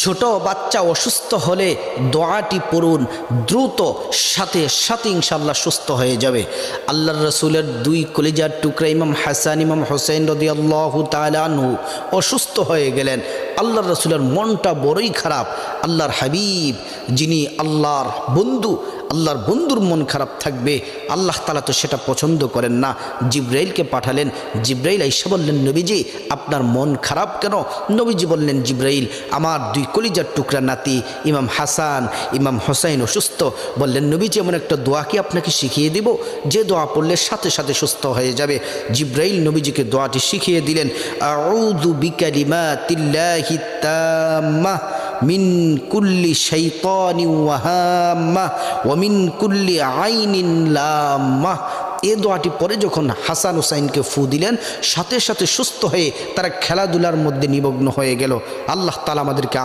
ছোট বাচ্চা অসুস্থ হলে দোয়াটি পড়ুন, দ্রুত সাথে সাথে ইনশাআল্লাহ সুস্থ হয়ে যাবে। আল্লাহর রসুলের দুই কলিজার টুকরা ইমাম হাসান ইমাম হোসেন রাদিয়াল্লাহু তাআলা আনহু অসুস্থ হয়ে গেলেন। আল্লাহর রসুলের মনটা বড়ই খারাপ। আল্লাহর হাবিব যিনি আল্লাহর বন্ধু, আল্লাহর বন্ধুর মন খারাপ থাকবে, আল্লাহ তাআলা তো সেটা পছন্দ করেন না। জিব্রাইলকে পাঠালেন। জিব্রাইল আইসা বললেন, নবীজি আপনার মন খারাপ কেন? নবীজি বললেন, জিব্রাইল আমার দুই কলিজার টুকরা নাতি ইমাম হাসান ইমাম হোসেন অসুস্থ। বললেন, নবীজি এমন একটা দোয়া কি আপনাকে শিখিয়ে দিব যে দোয়া পড়লে সাথে সাথে সুস্থ হয়ে যাবে? জিব্রাইল নবীজিকে দোয়াটি শিখিয়ে দিলেন, আউযু বিকালিমাতিল্লাহি তাম্মাহ মিন কুল্লি শাইতানিন ওয়া হাম্মাহ ওয়া মিন কুল্লি আইনিন লাম্মাহ। এ দোয়াটি পরে যখন হাসান হুসাইনকে ফু দিলেন, সাথে সাথে সুস্থ হয়ে তারা খেলাধুলার মধ্যে নিমগ্ন হয়ে গেল। আল্লাহ তাআলা আমাদেরকে